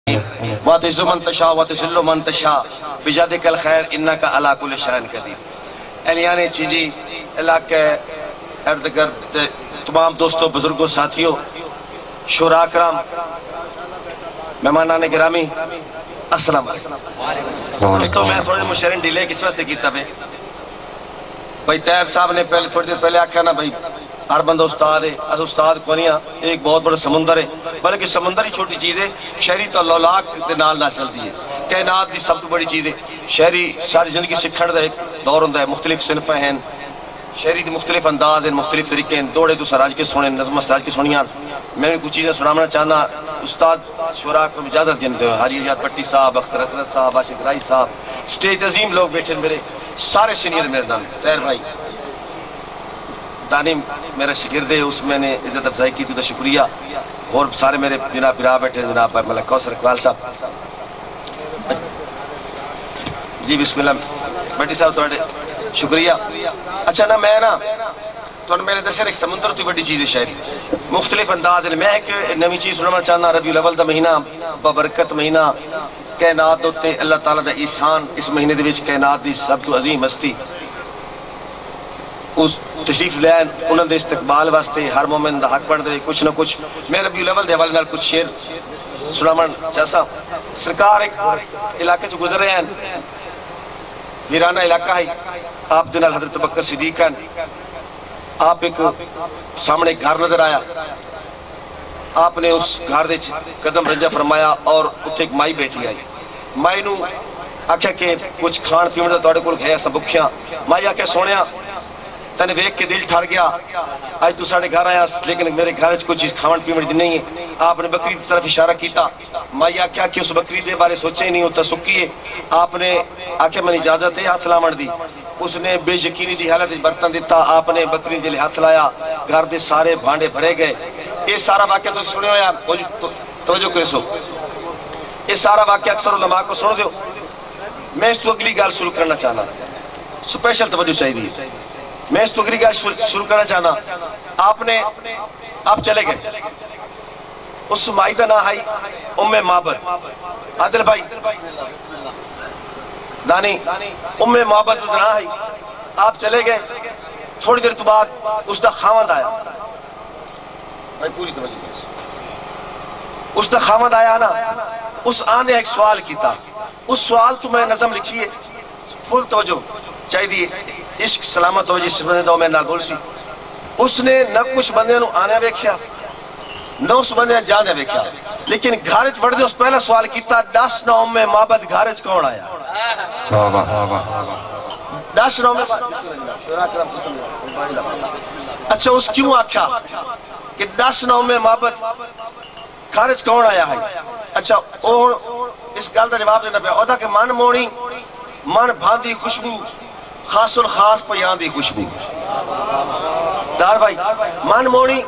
وَتُعِزُّ مَن تَشَاءُ وَتُذِلُّ مَن تَشَاءُ بِيَدِكَ الْخَيْرُ إِنَّكَ عَلَىٰ كُلِّ شَيْءٍ قَدِيرٌ۔ اہلیان چیجی علاقے ارد گرد تمام دوستوں بزرگوں ساتھیوں شورا کرام مہمانان گرامی السلام علیکم۔ دوستوں میں تھوڑے مشرین ڈیلے کس واسطے کیتا پہ بھائی طاہر صاحب نے تھوڑی دیر پہلے آکھا نا بھائی ہر بندہ استاد ہے، اس استاد کو نہیں ایک بہت بڑا سمندر ہے، بلکہ سمندر ہی چھوٹی چیز ہے، شہری تو لولاک دے نال نہ چلتی ہے، کائنات دی سب تو بڑی چیز ہے۔ شہری ساری زندگی سکھن دا ایک دور ہوندا ہے، مختلف صنفیں ہیں، شہری دی مختلف انداز ہیں، مختلف طریقے ہیں، دوڑے تو سراج کے سونے نظم سراج کے سونیاں۔ میں بھی کچھ چیزیں سنانا چاہنا، استاد شورا کو اجازت دین دو، حاجی یاد پٹی صاحب، اختر حضرت صاحب، عاشق رائی صاحب، اسٹیج عظیم لوگ بیٹھے میرے سارے سینئر میردان، طاہر بھائی دانی میرا شاگرد ہے، اس میں نے عزت افزائی کی تو شکریہ، اور سارے میرے جناب برا بیٹھے، جناب ملک کوثر اقبال صاحب جی بسم اللہ بٹی صاحب تھوڑے شکریہ۔ اچھا نا میں نا تو میرے دسے ایک سمندر تو بڑی چیز ہے شاعری، مختلف انداز ہے۔ میں ایک نئی چیز سنانا چاہنا، ربیع الاول دا مہینہ ببرکت مہینہ، کائنات ہوتے اللہ تعالیٰ دا احسان، اس مہینے دے وچ کائنات دی سب تو عظیم ہستی اس تشریف لین انہوں نے استقبال واسطے ہر مومن دا حق بن دے کچھ نہ کچھ۔ میں ربیع الاول دے حوالے نال کچھ شعر سناون چاہسا۔ سرکار ایک علاقے چ گزر رہے ہیں، ویرانہ علاقہ ہے، آپ دے نال حضرت بکر صدیق ہیں، آپ ایک سامنے ایک گھر نظر آیا، آپ نے اس گھر دے قدم رنجا فرمایا اور اتھے ایک مائی بیٹھی آئی، مائی نو آکھیا کہ کچھ کھان پیون دا تواڈے کول ہے اساں بکھیاں۔ مائی آکھیا سونیا تنے ویکھ کے دل ٹھر گیا، آج تو ساڑھے گھر آیا لیکن میرے گھر وچ کوئی چیز کھاون پیون دی نہیں ہے۔ آپ نے بکری کی طرف اشارہ کیتا، مائی آکھیا کہ اس بکری دے بارے سوچے ہی نہیں ہوتا سکی ہے۔ آپ نے آکھیا میں اجازت ہے ہاتھ لاون دی، اس نے بے یقینی دی حالت برتن دیتا، آپ نے بکری جلے ہاتھ لایا، گھر دے سارے بھانڈے بھرے گئے۔ یہ سارا واقعہ تو سنے ہویا، توجہ کرے سو، یہ سارا واقعہ اکثر علماء کو سن دیو۔ میں اس تو اگلی گال شروع کرنا چاہنا، سپیشل توجہ چاہیے، میں اس تو اگلی گال شروع کرنا چاہنا۔ آپ چلے گئے، اس مائی دا نام ہے ام معبد، عادل بھائی دانی ام معبد دا نام ہے، آپ چلے گئے، تھوڑی دیر تو بعد اس دا خاوند آیا، بھائی پوری توجہ، اس دا خاوند آیا نا، اس آنے ایک سوال کیتا، اس سوال تو میں نظم لکھی ہے، فل توجہ چاہی دیئے، عشق سلامت توجہ سفرنے دو میں نال بول سی۔ اس نے نہ کچھ بندے نو آنے ویکھیا، نہ اس بندے جانے ویکھیا، لیکن گھارج وڑ دے اس پہلا سوال کیتا، دس نہ ام معبد گھارج کون آیا؟ دس نہ ام اچھا اس کیوں آکھا کہ دس نہ ام معبد گھارج کون آیا ہے؟ اچھا اس گل دا جواب دینا پیا، اودا کہ من مونی من بھاندی خوشبو خاص الخاص پیان دی خوشبو، دار بھائی من مونی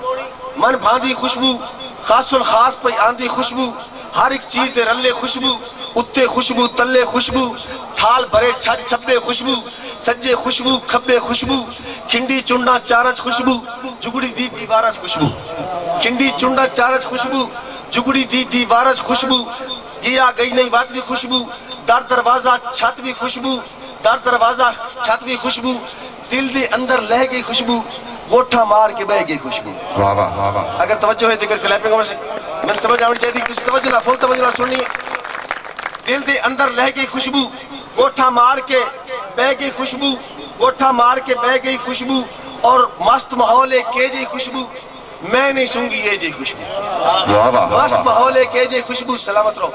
من بھاندی خوشبو خاص الخاص پیان دی خوشبو، ہر ایک چیز دے رلے خوشبو، اتے خوشبو تلے خوشبو، تھال بھرے چھج چھپے خوشبو، سجے خوشبو کھبے خوشبو، کھنڈی چنڈا چارج خوشبو، جگڑی دی دیوارج خوشبو، کھنڈی چنڈا چارج خوشبو، جگڑی دی دیوارج خوشبو، گیا گئی نہیں بات بھی خوشبو، در دروازہ چھت بھی خوشبو، در دروازہ چھت بھی خوشبو، دل دے اندر لہ گئی خوشبو، گوٹھا مار کے بہ گئی خوشبو۔ اگر توجہ ہے دیکھر کلیپنگ ہو سے میں نے سمجھ آنے چاہیے کہ توجہ نہ فل توجہ نہ سننی، دل دے اندر لہ گئی خوشبو، گوٹھا مار کے بہ گئی خوشبو، گوٹھا مار کے بہ گئی خوشبو، اور مست ماحول کے جی خوشبو، میں نہیں سنگی یہ جی خوشبو، مست ماحول کے جی خوشبو، سلامت رہو،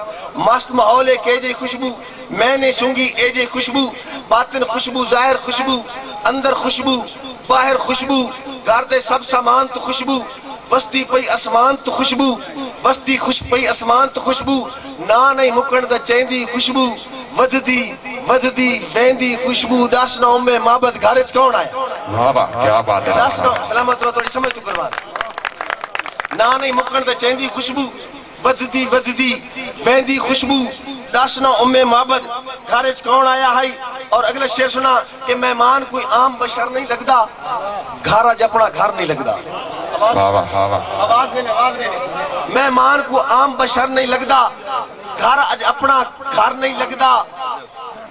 مست ماحول کے جی خوشبو، میں نہیں سنگی اے جی خوشبو، باطن خوشبو ظاہر خوشبو، اندر خوشبو باہر خوشبو، گھر دے سب سامان تو خوشبو، وستی پئی اسمان تو خوشبو، وستی خوش پئی اسمان تو خوشبو، نا نہیں مکن دا چیندی خوشبو، وددی ویندی خوشبو، دس نہ ام معبد گھارج کون آیا؟ کیا بات ہے، دس نہ سلامت رہو، تھوڑی سمجھ تو کروا نا نہیں مکن دا چیندی خوشبو، وددی ویندی خوشبو، دس نہ ام معبد گھارج کون آیا ہے۔ اور اگلا شعر سنا کہ مہمان کوئی عام بشر نہیں لگدا، گھارا جپنا گھر نہیں لگدا، آواز دینے مہمان کو عام بشر نہیں لگدا، گھر اج اپنا گھر نہیں لگدا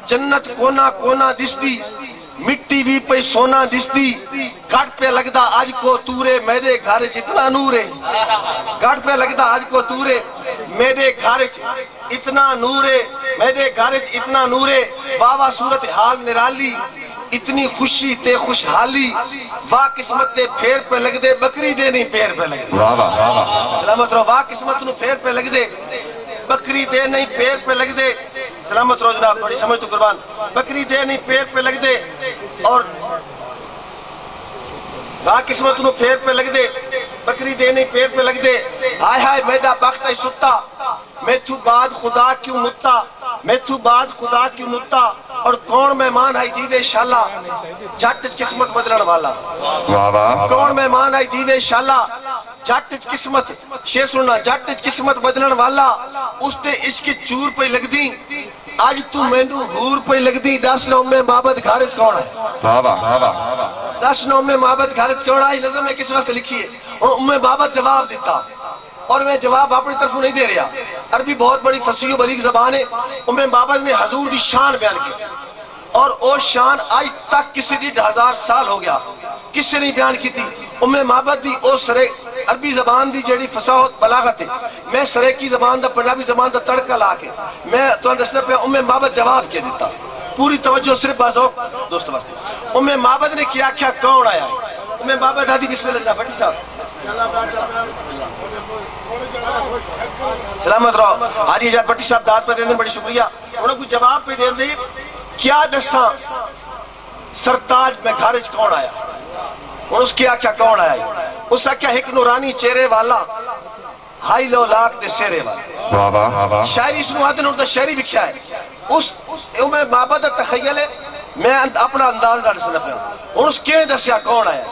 جنت کونا کونا دسدی مٹی بھی پہ سونا دسدی گھٹ پہ لگدا آج کو تورے میرے گھر اتنا نور ہے گھٹ پہ لگدا آج کو تورے میرے گھر اتنا نور ہے میرے گھر اتنا نور ہے واہ صورت حال نرالی اتنی خوشی تے خوشحالی واہ قسمت دے پھیر پہ لگ دے بکری دے نہیں پھیر پہ لگ دے سلامت رہو واہ قسمت نو پھیر پہ لگ دے بکری دے نہیں پھیر پہ لگ دے سلامت رہو جناب بڑی سمجھ تو قربان بکری دے نہیں پھیر پہ لگ دے اور واہ قسمت نو پھیر پہ لگ دے بکری دے نہیں پھیر پہ لگ دے ہائے ہائے میرا بخت ہے ستا میں تو بعد خدا کیوں متا میں تو بعد خدا کیوں متا اور کون مہمان آئی جیوے شالا جٹ قسمت بدلن والا کون مہمان آئی جیوے شالا جٹ قسمت شیر سننا جٹ قسمت بدلن والا اس تے اس کی چور پہ لگ دی آج تو مینو حور پہ لگ دی 10 نومے محبت گھارج کون ہے 10 نومے محبت گھارج کون ہے نظم میں کس وقت لکھی ہے اور محبت جواب دیتا اور میں جواب اپنی طرف نہیں دے رہا عربی بہت بڑی فصیح و بلیغ زبان ہے محبت نے حضور دی شان بیان کی اور او شان آج تک کسی دی 1000 سال ہو گیا کسی نے بیان کی تھی محبت دی او سرے عربی زبان دی جیڑی فصاحت بلاغت ہے میں سریکی زبان دا پنجابی زبان دا تڑکا لا کے میں تو دسنا پہ محبت جواب کیا دیتا پوری توجہ صرف بازو دوست واسطے محبت نے کیا کیا کون آیا ہے محبت آدھی بسم اللہ جناب بھٹی صاحب سلامت رہو حاجی اجاد بھٹی صاحب داد پہ دینے بڑی شکریہ انہوں کو جواب پہ دے کیا دساں سرتاج میں گھارج کون آیا اور اس کیا کیا کون آیا اس کیا ایک نورانی چہرے والا ہائی لو لاکھ دے سیرے والا شاعری اس نوادن اور دا شاعری بکھیا ہے اس میں بابا دا تخیل ہے میں اپنا انداز ڈال سنا پہ اور اس کے دسیا کون آیا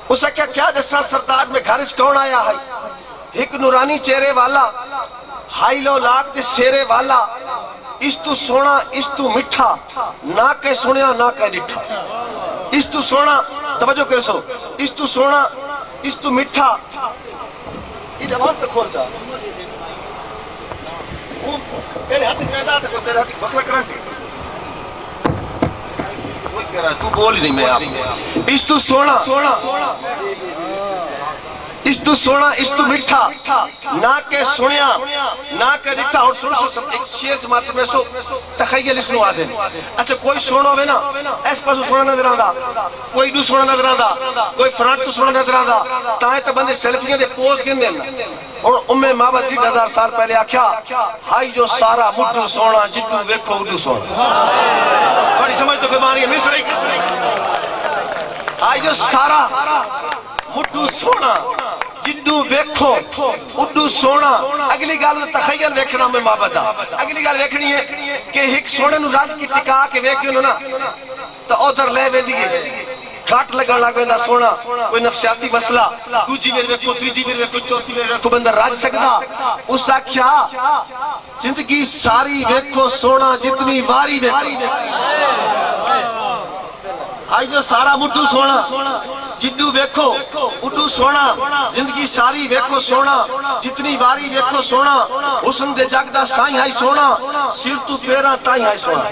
اس کیا دساں سرتاج میں گھارج کون آیا ہے ایک نورانی چہرے والا ہائی لو لاکھ دے سیرے والا اس تو سونا اس تو مٹھا نہ کہ سنیا نہ کہ ڈٹھا اس تو سونا توجہ کرے سو اس تو سونا اس تو مٹھا یہ آواز تک کھول چاہ تیرے ہاتھ میں دا تک تیرے ہاتھ بکرا کرنٹی کوئی کہہ رہا ہے تو بول ہی نہیں میں آپ اس تو سونا اس تو سونا اس تو مٹھا نہ کہ سنیا نہ کہ ڈٹھا اور سنو سو ایک شیر سے ماتر میں سو تخیل اس نو آدھے اچھا کوئی سونا ہوئے نا ایس پاسو سونا نظر آندہ کوئی دو سونا نظر آندہ کوئی فرانٹ تو سونا نظر آندہ تاہیں تو بندے سیلفیاں دے پوز گن دینا اور محبت 1000 سال پہلے آکھیا ہائی جو سارا مٹھو سونا جدو ویکھو اڈو سونا بڑی سمجھ تو گرمانی ہے مصر ہی ہائی جو سارا مٹھو سونا جدو ویکھو اڈو سونا اگلی گال تخیل ویکھنا میں محبت دا اگلی گال ویکھنی ہے کہ ایک سونے نو راج کی ٹکا کے ویکھنو نا تو ادھر لے وے دیئے گھاٹ لگن لگ ویندا سونا کوئی نفسیاتی مسئلہ دوجی ویر ویکھو تیجی ویر ویکھو چوتھی ویر ویکھو بندہ راج سکدا اس آکھیا زندگی ساری ویکھو سونا جتنی واری ویکھو آئی جو سارا مٹھو سونا جدو ویکھو اڈو سونا زندگی ساری ویکھو سونا جتنی واری ویکھو سونا حسن دے جگ دا سائیں ہائی سونا سر تو پیرا تائیں ہائی سونا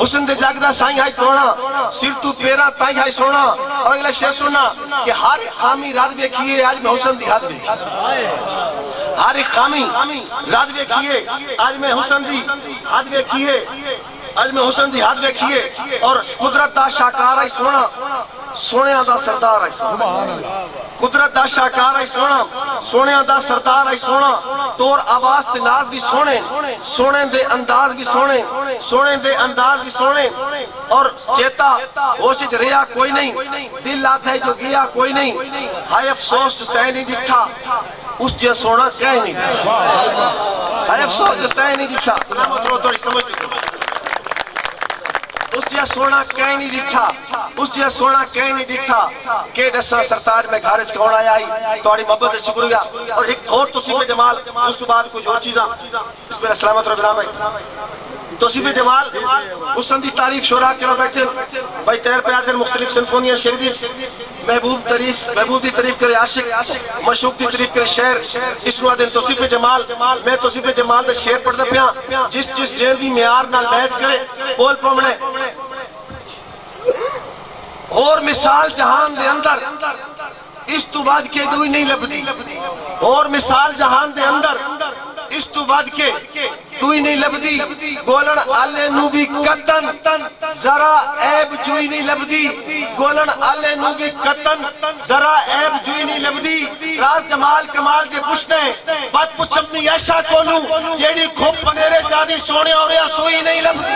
حسن دے جگ دا سائیں ہائی سونا سر تو پیرا تائیں ہائی سونا اور اگلا شیر سونا کہ ہر ایک خامی رات ویکھیے آج میں حسن دی حد ویکھیے ہر ایک خامی رات ویکھیے آج میں حسن دی حد ویکھیے آج میں حسن دی حد ویکھیے اور قدرت دا شاکار آئی سونا سونے دا سردار آئی سونا قدرت دا شاکار آئی سونا سونے دا سردار آئی سونا تور آواز تے ناز بھی سونے سونے دے انداز بھی سونے سونے دے انداز بھی سونے اور چیتا ہوشت ریا کوئی نہیں دل آتا ہے جو گیا کوئی نہیں ہائے افسوس جو تے نہیں دکھا اس جے سونا کہیں نہیں دکھا ہائے افسوس جو تے نہیں دکھا سلامت رو توڑی سمجھ دکھا اس جیا سونا کہیں نہیں دکھا اس جیا سونا کہیں نہیں دکھا کہ دساں سرتاج میں گھارج کون آیا آئی توڑی محبت شکریہ اور ایک اور توصیف جمال اس تو بعد کچھ اور چیزاں اس میں سلامت رو جناب ہے توصیف جمال اس دی تعریف شورا کے میں بیٹھے بھائی تیر پہ آتے مختلف سنفونیاں شریدی محبوب دی تعریف کرے عاشق مشوق دی تعریف کرے شعر اس نوع دن توصیف جمال میں توصیف جمال دے شعر پڑھ سکیا جس جیل دی معیار نال میچ کرے بول پومنے اور مثال جہان دے اندر اس تو بعد کے دوئی نہیں لبدی اور مثال جہان دے اندر اس تو بعد کے دوئی نہیں لبدی گولن آلے نوبی قطن ذرا عیب جوئی نہیں لبدی گولن آلے نوبی قطن ذرا عیب جوئی نہیں لبدی راز جمال کمال جے پوچھتے ہیں بات پوچھمنی ایشا کولوں جیڑی کھوپ پنیرے چاہدی سونے اور یا سوئی نہیں لبدی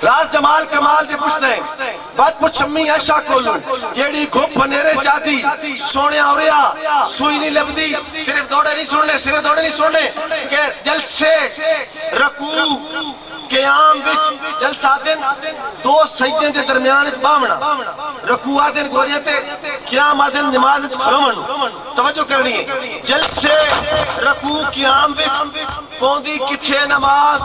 راز جمال کمال جے پوچھتے ہیں بات پوچھمی ایشا کولوں جیڑی گھپ پنیرے چاہتی سونے آوریا سوئی نہیں لبدی صرف دوڑے نہیں سننے کہ جلسے رکوع قیام بچ جلسہ دن دو سجدیں دے درمیان باونا رکوع آدن گوریتے قیام آدن نماز کھلومن توجہ کرنی ہے جلسے رکوع قیام بچ پوندی کتھے نماز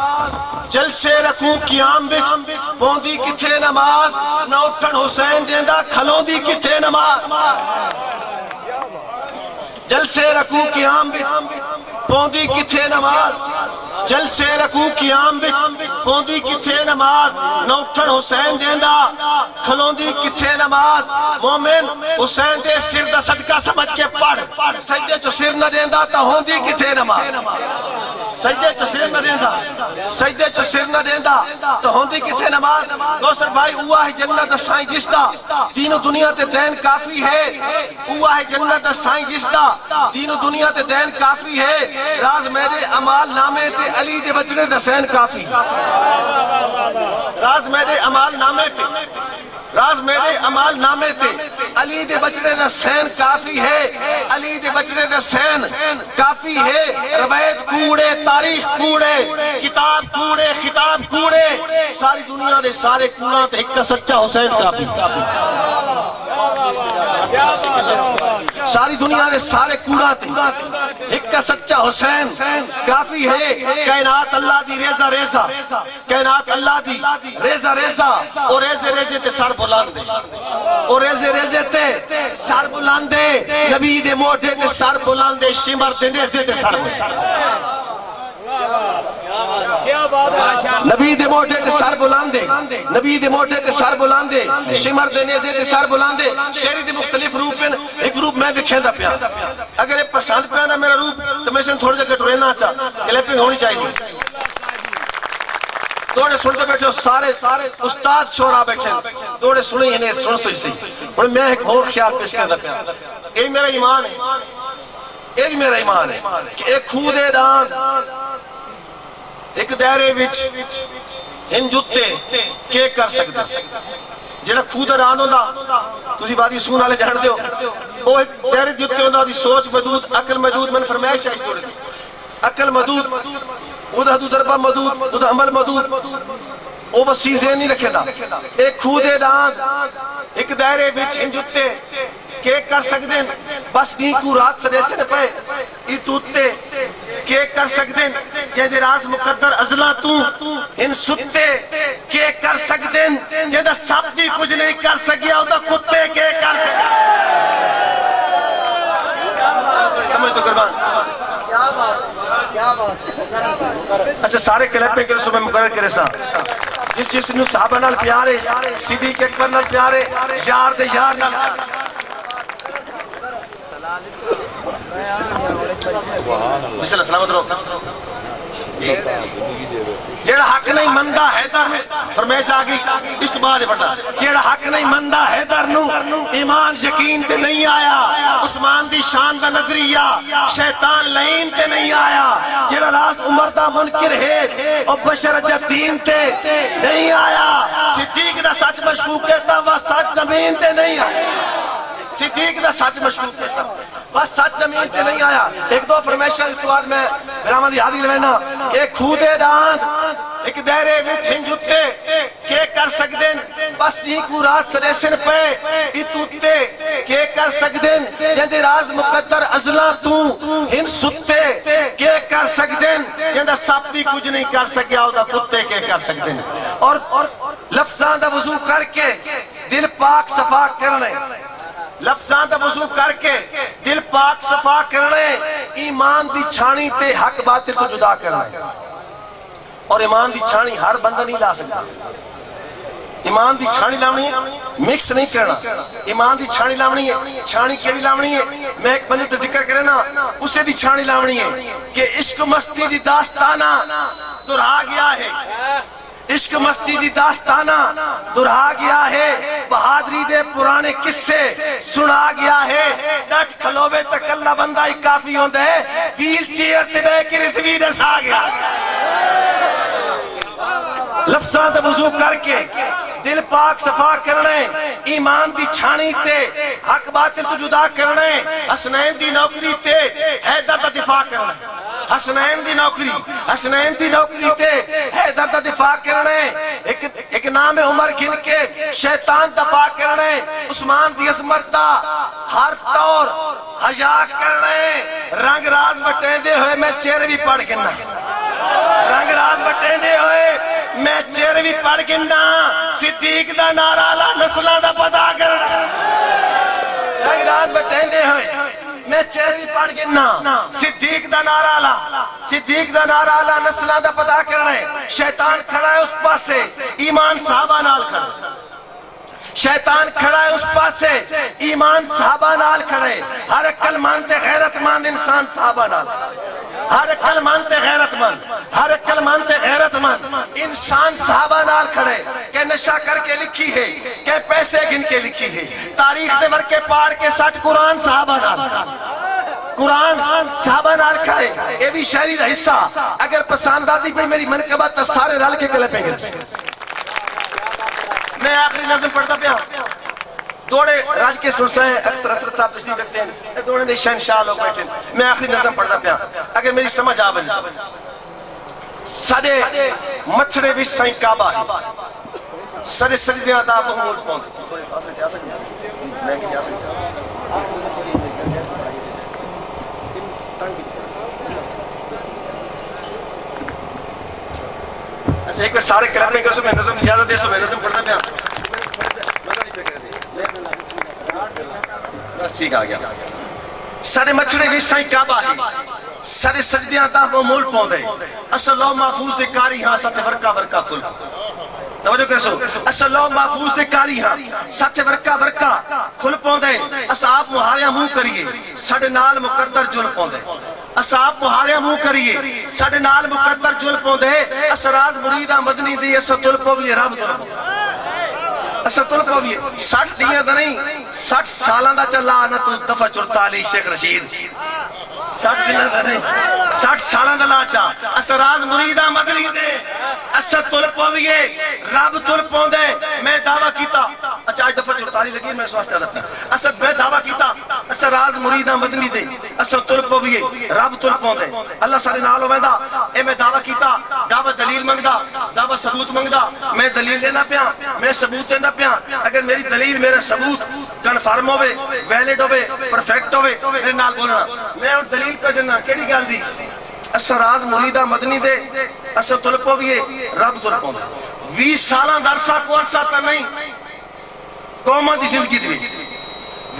جلسے رکوع قیام بچ پوندی کتھے نماز نہ اٹھن حسین دیندہ کھلوں دی کتھے نماز جلسے رکوع قیام بچ پوندی کتھے نماز جلسے رکوع قیام بچ پوندی کتھے نماز نہ اٹھن حسین دیندہ کھلوں دی کتھے نماز مومن حسین دے سر دا صدقہ سمجھ کے پڑھ سجدے چو سر نہ دیندہ تا ہوندی کتھے نماز سجدے چو سر نہ دیندہ تو ہوندی کتھے نماز دوسر بھائی اوہ ہے جنت سائیں جس دا دین و دنیا تے دین کافی ہے اوہ ہے جنت سائیں جس دا دین و دنیا تے دین کافی ہے راز میرے عمال نامے تے علی دے بچنے دا سین کافی راز میرے عمال نامے تے علی دے بچنے دا سین کافی ہے علی دے بچنے دا سین کافی ہے روایت کوڑے تاریخ کوڑے کتاب کوڑے خطاب کوڑے ساری دنیا دے سارے کوڑا تے ایک سچا حسین کافی ساری دنیا دے سارے کوڑا تے ایک سچا حسین کافی ہے کائنات اللہ دی ریزہ ریزہ کائنات اللہ دی ریزہ ریزہ اور ریزے ریزے تے سر بلان دے اور ریزے ریزے تے سر بلان دے نبی دے موٹے تے سر بلان دے شمر دے نیزے تے سر بلان نبی دے موٹے تے سر بلان دے نبی دے موٹے تے سر بلان دے شمر دے نیزے تے سر بلان دے شہری دے مختلف روپ ہیں ایک روپ میں بھی کھیندا پیا اگر ایک پسند پیا نا میرا روپ تو میں سے تھوڑے جگہ ٹرینا چاہ کلیپنگ ہونی چاہیے دوڑے سنتے بیٹھے سارے استاد شورا بیٹھے دوڑے سنیں انہیں سن سوئی سی اور میں ایک اور خیال پیش کرتا پیا یہ میرا ایمان ہے یہ بھی میرا ایمان ہے کہ ایک خودے دان ایک دائرے وچ ہن جتے کے کر سکتا جڑا خودے دان ہوندا تسی بادی سون والے جان دیو او دائرے جتے ہوندا دی سوچ محدود عقل محدود من فرمائش ہے جوڑ عقل محدود ادھا حدود دربہ محدود ادھا عمل محدود او وسیع ذہن نہیں رکھے دا ایک خودے دان ایک دائرے وچ ہن جتے کیک کر سکتے ہیں بس نہیں کو رات سدے سے پہ ای توتے کیک کر سکتے ہیں جیدے راز مقدر ازلا تو ان ستے کیک کر سکتے ہیں جیدے سب بھی کچھ نہیں کر سکیا ہوتا کتے کیک کر سکتے سمجھ تو قربان اچھا سارے کلیپے کے صبح مقرر کرے سا جس نے صحابہ نال پیارے صدیق اکبر نال پیارے یار دے یار نال بسم اللہ سلامت رہو جیڑا حق نہیں مندہ حیدر فرمیش آگی اس تو بعد پڑھتا جیڑا حق نہیں مندہ حیدر نو ایمان یقین تے نہیں آیا عثمان دی شان دا نظریہ شیطان لعین تے نہیں آیا جیڑا راز عمر دا منکر ہے اور بشر جب دین تے نہیں آیا صدیق دا سچ مشکوک کہتا وہ سچ زمین تے نہیں آیا صدیق دا سچ مشکوک کہتا بس سچ زمین تے نہیں آیا ایک دو فرمیشہ اس کے بعد میں برامہ دی حادی لینا ایک خودے دان ایک دائرے وچ ہنجتے کیک کر سکتے ہیں بس نہیں کو رات سریسن پہ اتوتے کیک کر سکتے ہیں جیندے راز مقدر ازلا تو ہن ستے سکتے ہیں جندہ سب بھی کچھ نہیں کر سکیا ہوتا کتے کے کر سکتے ہیں اور لفظاں دا وضو کر کے دل پاک صفا کرنے لفظاں دا وضو کر کے دل پاک صفا کرنے ایمان دی چھانی تے حق باطل تو جدا کرنے اور ایمان دی چھانی ہر بندہ نہیں لا سکتا ایمان دی چھانی لاؤنی ہے مکس نہیں کرنا ایمان دی چھانی لاؤنی ہے چھانی کیڑی لاؤنی ہے میں ایک بندے تو ذکر کرے نا اسے دی چھانی لاؤنی ہے کہ عشق مستی دی داستانہ دہرا گیا ہے عشق مستی دی داستانہ دہرا گیا ہے بہادری دے پرانے قصے سنا گیا ہے ڈٹ کھلوے تک اللہ بندہ ہی کافی ہوندے ہے ویل چیئر تے بے کے رسوی دس آ گیا لفظاں تے وضو کر کے دل پاک صفا کرنے ایمان دی چھانی تے حق باطل تو جدا کرنے حسنین دی نوکری تے حیدر دا دفاع کرنے حسنین دی نوکری تے حیدر دا دفاع کرنے ایک نام عمر گن کے شیطان دفاع کرنے عثمان دی عظمت دا ہر طور حیا کرنے رنگ راز بٹیں دے ہوئے میں چہرے بھی پڑھ گنا رنگ راز بٹیں دے ہوئے میں چہرے بھی پڑھ گنا صدیق دا نعرہ لا نسلہ دا پتا کرنا رنگ راز بٹیں دے ہوئے میں چہرے بھی پڑھ گنا صدیق دا نعرہ لا نسلہ دا پتا کرنے شیطان کھڑا ہے اس پاسے ایمان صحابہ نال کھڑا شیطان کھڑا ہے اس پاسے ایمان صحابہ نال کھڑے ہر عقل مانتے غیرت مند انسان صحابہ نال ہر عقل مانتے غیرت مند انسان صحابہ نال کھڑے کہ نشہ کر کے لکھی ہے کہ پیسے گن کے لکھی ہے تاریخ دے ورکے پاڑ کے سٹ قرآن صحابہ نال کھڑے یہ بھی شہری دا حصہ اگر پساندازی پہ میری منقبہ تو سارے رل کے کلے پہ گئے میں آخری نظم پڑھتا پیا دوڑے راج کے سرسہ ہیں اختر اثر صاحب تشریف رکھتے ہیں دوڑے دے شہنشاہ لوگ بیٹھے میں آخری نظم پڑھتا پیا اگر میری سمجھ آ بن سڑے مچھڑے بھی سائیں کعبہ ہے سڑے سجدیاں دا بہمول پوند تھوڑے فاصلے جا سکتے میں کی جا سکتا اچھا ایک بار سارے کلپنے کر سو میں نظم اجازت دے سو میں نظم پڑھتا پیا بس ٹھیک آگیا سارے مچھڑے بھی سائیں کعبہ ہے سارے سجدیاں دا وہ مول پوندے اصل لو محفوظ دے کاری ہاں ساتھ ورکا کھل توجہ کر سو اصل لو محفوظ دے کاری ہاں ساتھ ورکا کھل پوندے اصحاب مہاریاں منہ کریے ساڑے نال مقدر جل پوندے اصحاب مہاریاں منہ کریے ساڑے نال مقدر جل پوندے اسراز مریدہ مدنی دی اسر تل پوی رب تل پوندے اسر تل پوی 60 دیاں دا نہیں 60 سالان دا چلا آنا تو دفع 44 شیخ رشید 60 دیاں دا نہیں 60 سالان دا لاچا اسراز مریدہ مدنی دے اسر تل پوی رب تل پوندے میں دعویٰ کیتا اچھا آج دفع 44 لگی میں سواس کیا لگتا اسر میں دعویٰ کیتا اسراز مریدہ مدنی دے اسر تل پوی رب تل پوندے اللہ سارے نالو میں دا اے میں دعویٰ کیتا دعویٰ دلیل منگدا دعویٰ ثبوت منگدا میں دلیل دینا پیا میں ثبوت دینا پیا اگر میری دلیل میرا ثبوت کنفرم ہوئے ویلڈ ہوئے پرفیکٹ ہوئے میرے نال بولنا میں اور دلیل پہ دینا کیڑی گل دی اسراز مریدہ مدنی دے اسر تل پوی رب تل پوندے 20 سالہ درسہ کو عرصہ تا نہیں قومہ دی زندگی دی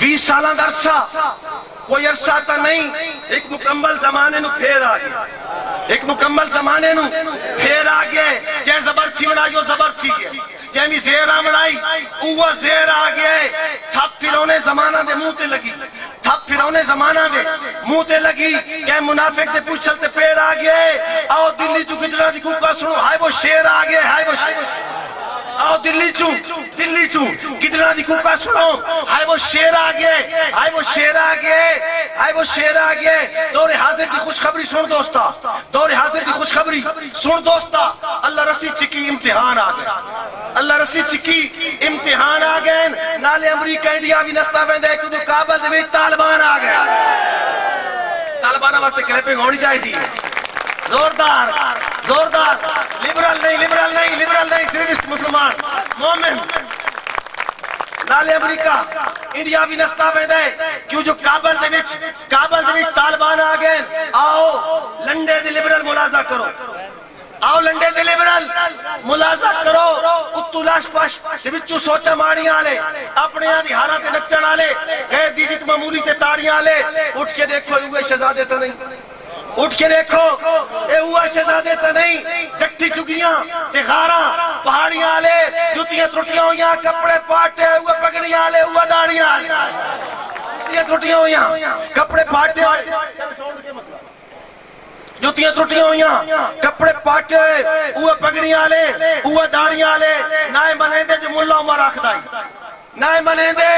20 سالہ درسہ کوئی عرصہ تا نہیں ایک مکمل زمانے نو پھیر آگئے ایک مکمل زمانے نو پھیر آگئے جے زبر تھی بنا جو زبر تھی گئے جیمی زیر آمڑائی اوہ زیر آگئے تھپ پھرونے زمانہ دے منہ تے لگی تھپ پھرونے زمانہ دے منہ تے لگی کہ منافق دے پوچھل تے پھیر آگئے آؤ دلی چو گجرہ دی کوکا سنو ہائے وہ شیر آگئے ہائے وہ شیر آؤ دلی چو گجرہ دی کوکا سنو ہائے وہ شیر آگئے ہائے وہ شیر آگئے ہائے وہ شیر آگئے دور حاضر دی خوشخبری سن دوستا دور حاضر دی خوشخبری سن دوستا اللہ رسی چکی امتحان آگئے اللہ رسی چکی امتحان آگئے نالے امریکہ انڈیا بھی نستا ویندے کدو کابل دے بھی طالبان آگئے طالبانہ واسطے کلیپنگ ہونی چاہی تھی زوردار لبرل نہیں صرف مسلمان مومن نالے امریکہ انڈیا بھی نستا پہ دے کیوں جو کابل دے وچ طالبان آ گئے آؤ لنڈے دے لبرل ملازہ کرو آؤ لنڈے دے لبرل ملازہ کرو کتو لاش پاش دے وچوں سوچا ماڑی آلے اپنے آدھی ہارا تے نچن آلے غیر دیجت معمولی تے تاڑی آلے اٹھ کے دیکھو یہ شہزادے تا نہیں اٹھ کے دیکھو اے ہوا شہزادے تا نہیں جٹھی چگیاں تے غاراں پہاڑیاں آلے جوتیاں ترٹیاں ہویاں کپڑے پاٹے ہوا پگڑیاں آلے ہوا داڑیاں آلے جوتیاں ترٹیاں ہویاں کپڑے پاٹے جوتیاں ترٹیاں ہویاں کپڑے پاٹے ہوا پگڑیاں آلے ہوا داڑیاں آلے نائے منیندے جو ملا عمر آخدائی نائے منیندے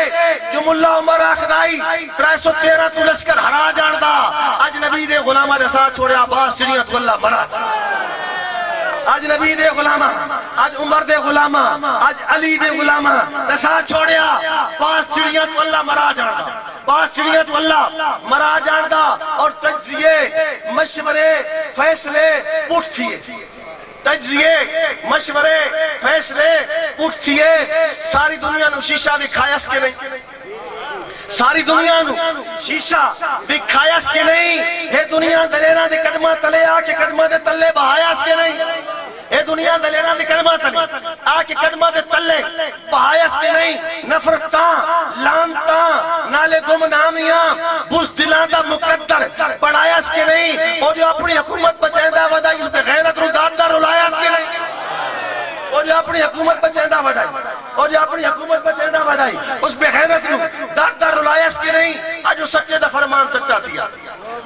جو ملا عمر آخدائی 313 تو لشکر ہرا جاندہ آج نبی دے غلامہ دے ساتھ چھوڑے عباس چڑیاں تو اللہ مرا آج نبی دے غلامہ آج عمر دے غلامہ آج علی دے غلامہ دے ساتھ چھوڑیا عباس چڑیاں تو اللہ مرا جاندہ عباس چڑیاں تو اللہ مرا جاندہ اور تجزیے مشورے فیصلے پوچھ تھیے تجزیے مشورے فیصلے پوچھئے ساری دنیا نو شیشہ بھی کھایا سکے نہیں ساری دنیا نو شیشہ بھی کھایا سکے نہیں اے دنیا دلیرہ دے قدمہ تلے آکے قدمہ دے تلے بہایا سکے نہیں اے دنیا دلیرہ دے قدمہ تلے آکے قدمہ دے تلے بہایا سکے نہیں نفرتاں لانتاں نالے گمنامیاں بزدلان دا مقدر بڑھایا سکے نہیں اور جو اپنی حکومت بچائندہ ودائی اس پہ غیرت رو داد دا رلایا سکے نہیں اور جو اپنی حکومت بچائندہ ودائی اور جو اپنی حکومت بچائندہ ودائی اس پہ غیرت رو داد دا رلایا سکے نہیں آج جو سچے دا فرمان سچا تھیا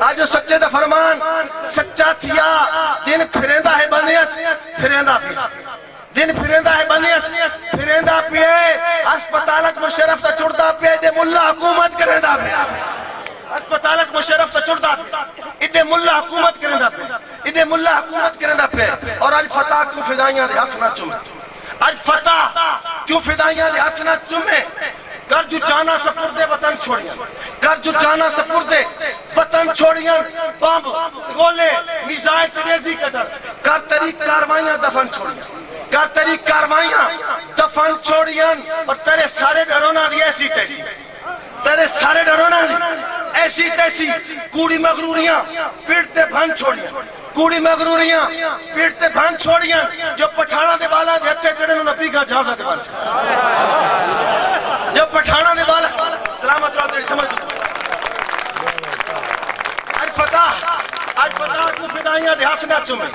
آج جو سچے دا فرمان سچا تھیا دن پھریندہ ہے بندیت پھریندہ پیا دن پھریندہ ہے بندیت پھریندہ پیے اسپتالت مشرف تا چڑتا پیے دے ملا حکومت کریندہ پیا اسپتالت مشرف تا چڑتا پیے ادھے ملا حکومت کریندہ پیے ادھے ملا حکومت کریندہ پیے اور آج فتح کیوں فدائیاں دے حق نہ چمے آج فتح کیوں فدائیاں دے حق نہ چمے کر جو جانا سپردے وطن چھوڑیاں کر جو جانا سپردے وطن چھوڑیاں بامب گولے میزائل فریزی قدر کر طریق کاروائیاں دفن چھوڑیاں کر طریق کاروائیاں دفن چھوڑیاں اور تیرے سارے ڈرونا دی ایسی تیسی تیرے سارے ڈرونا دی ایسی تیسی کوڑی مغروریاں پیڑتے بھن چھوڑیاں کوڑی مغروریاں پیڑتے بھن چھوڑیاں جو پٹھانا دے بالا دے ہتھے چڑھے انہوں نے پیگا جہازہ دے بھن چھوڑیاں جو پٹھانا دے بالا سلامت رہو تیری سمجھ آج فتح کیوں فدائیاں دے ہاتھ نہ چمے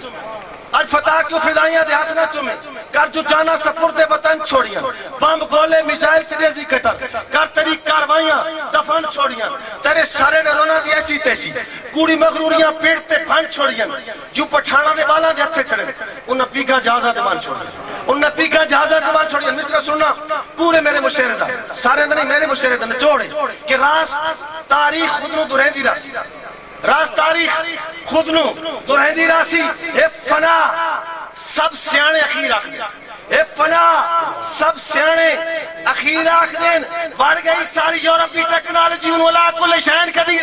آج فتح کیوں فدائیاں دے ہاتھ نہ چمے کر جو جانا سپردے وطن چھوڑیاں بم گولے میزائل فریزی قطر کر طریق کاروائیاں دفن چھوڑیاں تیرے سارے ڈرونا دی ایسی تیسی کوڑی مغروریاں پیڑتے بھن چھوڑیاں جو پٹھانا دے بالا دے ہتھے چڑھے انہاں پیگا جہازہ دے بھن چھوڑیاں انہاں پیگا جہازہ دے بھن چھوڑیاں مصر سننا پورے میرے مشہرے دا سارے اندر نہیں میرے مشہرے دا نچوڑے کہ راس تاریخ خود نو درہندی راسی راس تاریخ خود نو درہندی راسی اے فنا سب سیانے اخیر آخ دین اے فنا سب سیانے اخیر آخ دین بڑھ گئی ساری یورپی ٹیکنالوجی انہوں لا کل شہن کدی